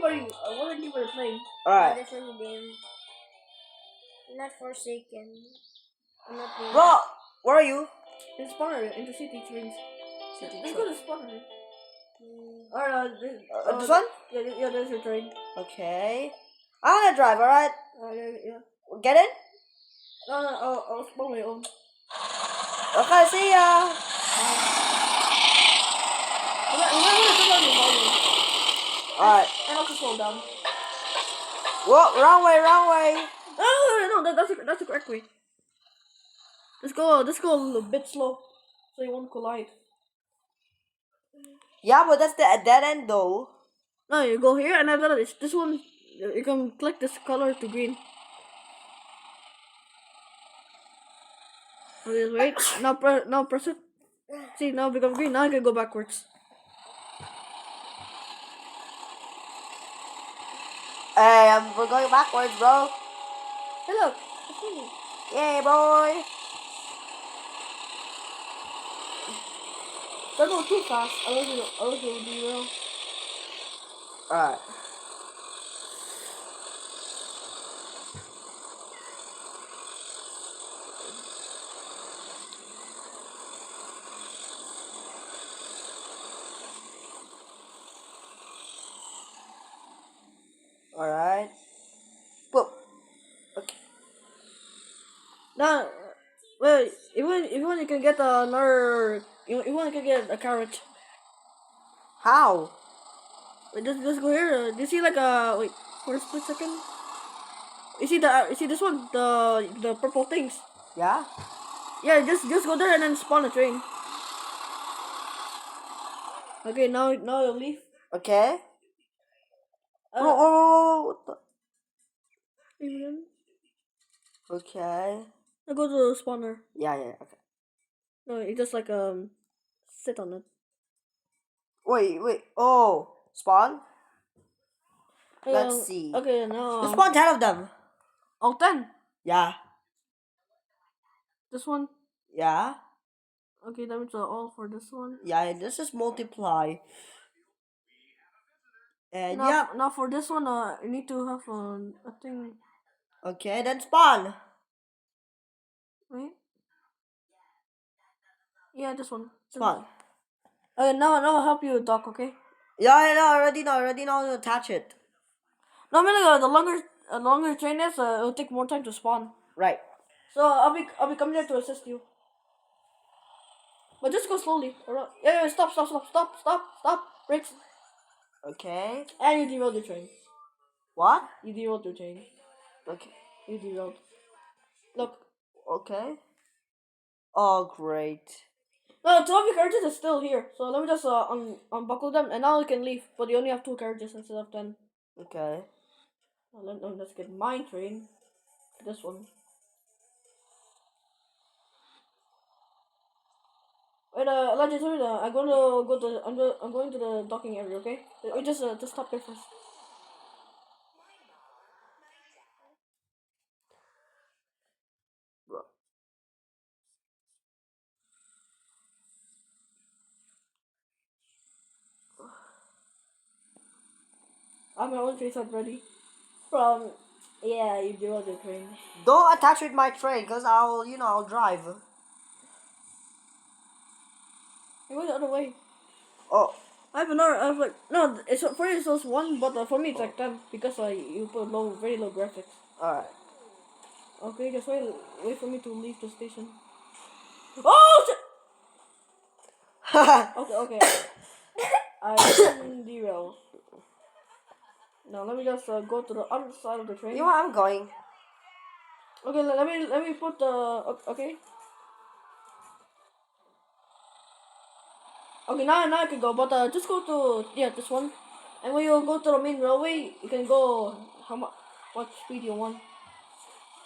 What game are you playing? Alright. Different game. Not Forsaken. I'm not playing. Bro, where are you? In Spawner, Intercity trains. City Let's train. go to Spawner. Mm. Alright, This one? Yeah, there's your train. Okay. I'm gonna drive, alright? Yeah. Get in? No, I'll spawn my own. Okay, see ya. Remember to turn on your volume. Alright. And also slow down. Whoa, wrong way. No, that's the correct way. Let's go a little bit slow, so you won't collide. Yeah, but that's the dead end though. No, you go here and then this one. You can click this color to green. Okay, wait. Now press it. See, now become green. Now I can go backwards. Hey, we're going backwards, bro. Hey, look. It's me. Yay, boy. Don't go too fast. Otherwise you'll derail. Alright. Alright. Boop. Okay. Now, wait. Even you can get another. Even you can get a carrot. How? Wait, just go here. Do you see like a wait for a split second? You see this one the purple things. Yeah? Yeah, just go there and then spawn a train. Okay, now you'll leave. Okay. Uh, What the? Even Okay. I go to the spawner. Yeah, okay. No, you just like sit on it. Wait. Oh, spawn? Let's see. Okay, now Just spawn 10 of them. oh 10. Yeah. This one. Yeah. Okay, that means all for this one. Yeah, this is multiply. And Now, yeah. now for this one, you need to have a thing. Okay, then spawn. Wait. Yeah, this one. Spawn. Okay, now I'll help you, Doc. Okay. Yeah, I already know to attach it. No, I mean the longer train is, it'll take more time to spawn. Right. So I'll be coming there to assist you. But just go slowly. Alright. Yeah, stop. Brakes. Okay. And you derailed your train. What? You derailed your train. Okay. You derailed. Look. Okay. Oh, great. No, 12 of your carriages is still here. So let me just unbuckle them, and now you can leave. But you only have 2 carriages instead of 10. Okay. Let's get my train. This one. Wait, Elijah, I'm going to the docking area. Okay. We just stop there first. Bro. I have my own train set ready. From yeah, you do other train. Don't attach with my train, cause I'll drive. You go the other way. Oh. I have like no. It's for you. So it's 1, but for me it's like 10 because you put very low graphics. Alright. Okay, just wait for me to leave the station. Oh shit! Okay. I can derail. Now let me just go to the other side of the train. You know where I'm going? Okay, let me put the okay. Okay, now I can go, but just go to this one, and when you go to the main railway, you can go what speed you want.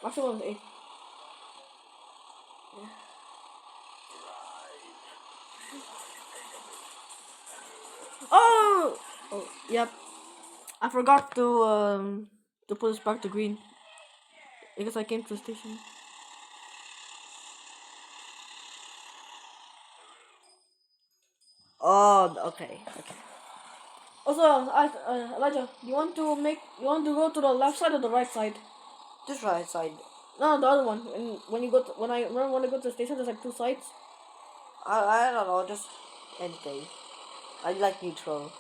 Maximum is 8. Oh, yep. I forgot to put this back to green because I came to the station. Oh, okay. Also, Elijah, you want to go to the left side or the right side? This right side. No, the other one. And when you go to, when I remember when I go to the station, there's like two sides. I don't know, just anything. I like neutral.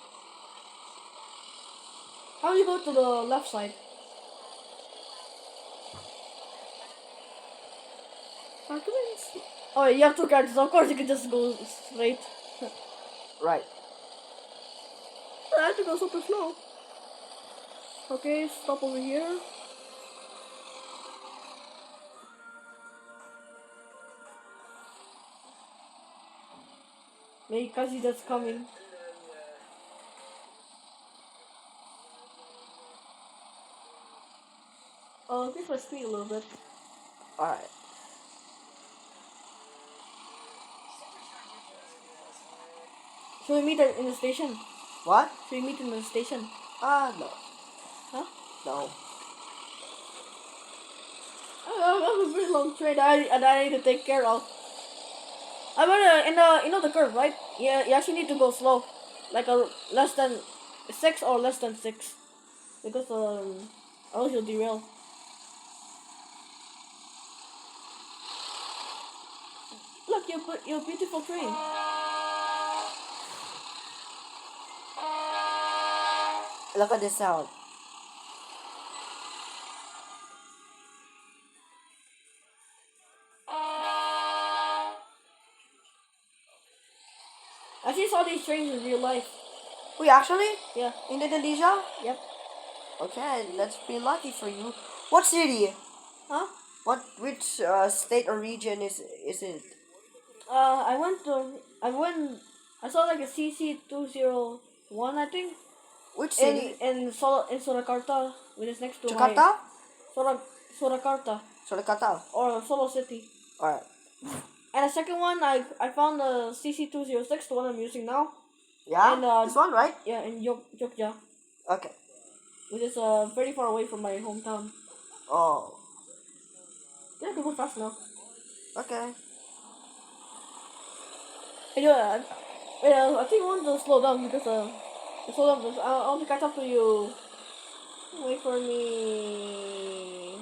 How do you go to the left side? Oh, you have two characters. Of course, you can just go straight. Right. I have to go super slow. Okay, stop over here. Maybe Kazi that's coming. Increase my speed a little bit. Alright. Should we meet in the station? What? Should we meet in the station? No. Huh? No. I have a very long train that I need to take care of. I'm in the you know the curve, right? Yeah, you actually need to go slow, like a less than 6 or less than 6, because else you'll derail. Look, your beautiful train. Look at this sound. I actually saw these trains in real life. Wait, actually? Yeah. In Indonesia? Yep. Okay, that's been lucky for you. What city? Huh? Which state or region is it? I saw like a CC201, I think, Which city? in Surakarta, which is next to my Jakarta? Surakarta Surakarta. or Solo City. Alright. And the second one, I found the CC206, the one I'm using now. Yeah? And This one, right? yeah, in Jogja, Okay. which is very far away from my hometown. Oh. Yeah, I can go fast now. Okay. And yeah, I think I want to slow down because slow down because I want to catch up to you. Wait for me.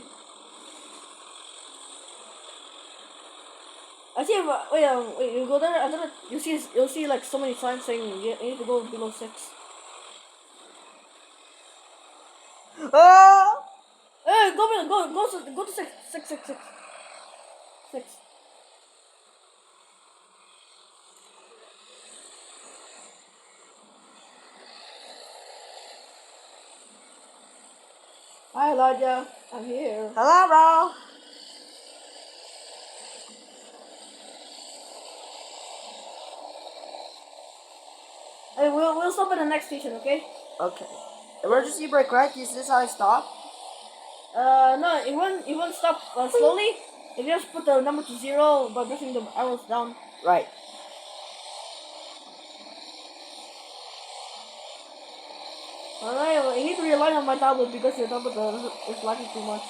I see. Wait. You go there. I don't know. You'll see like so many signs saying you need to go below 6. Ah! Hey, go to 6, 6, 6, 6, 6. Hi, Elijah. I'm here. Hello, bro. Hey, we'll stop at the next station, okay? Okay. Emergency brake, right? Is this how I stop? No, it won't stop slowly. If you just put the number to 0 by pressing the arrows down. Right. Alright, well, you need to rely on my tablet because your tablet is lagging too much.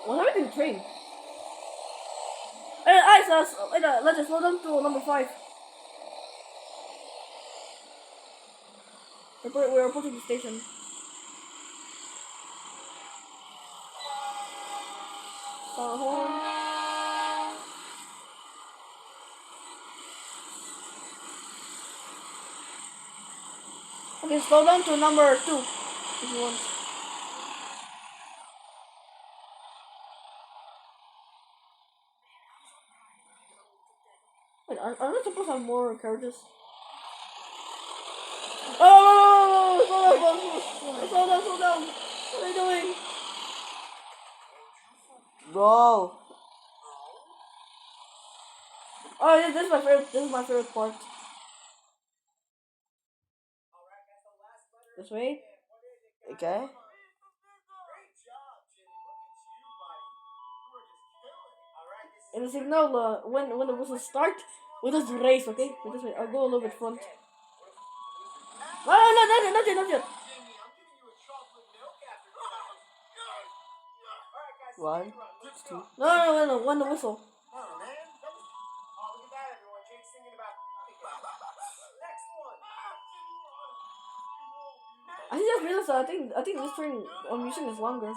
What happened to the train? Hey, let's just slow down to number 5. We're approaching the station. Sound horn. Okay, slow down to number 2 if you want. Wait, are we supposed to have more carriages? Oh! Slow down! What are you doing? Bro. Oh, yeah, this is my favorite. This is my favorite part. This way. Okay. And the signal, when the whistle start, we just race, okay? We just I'll go a little bit front. No, not yet. 1, 2. No, when the whistle. I just realized that I think this train mission is longer.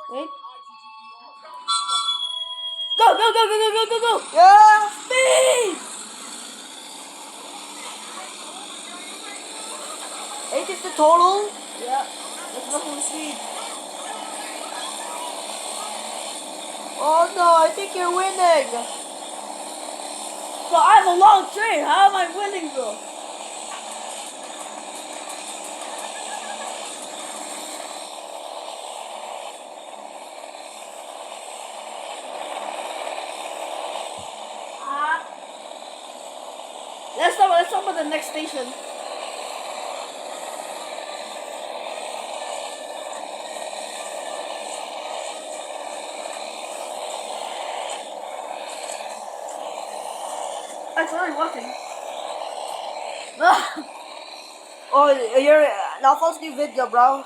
Wait. Go, go, go, go, go, go, go, go! Yeah! Speed! 8 is the total. Yeah, that's enough for speed. Oh no, I think you're winning. Bro, I have a long train. How am I winning, bro? Let's stop at the next station. I'm sorry, watching. Oh, you're now false new video, bro.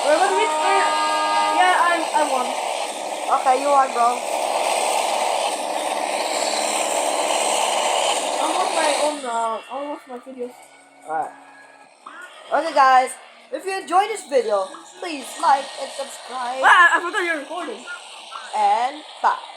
We're gonna reach there. Yeah, I won. Okay, you won, bro. I'll watch my videos. Alright. Okay, guys. If you enjoyed this video, please like and subscribe. Ah, I forgot you're recording. And bye.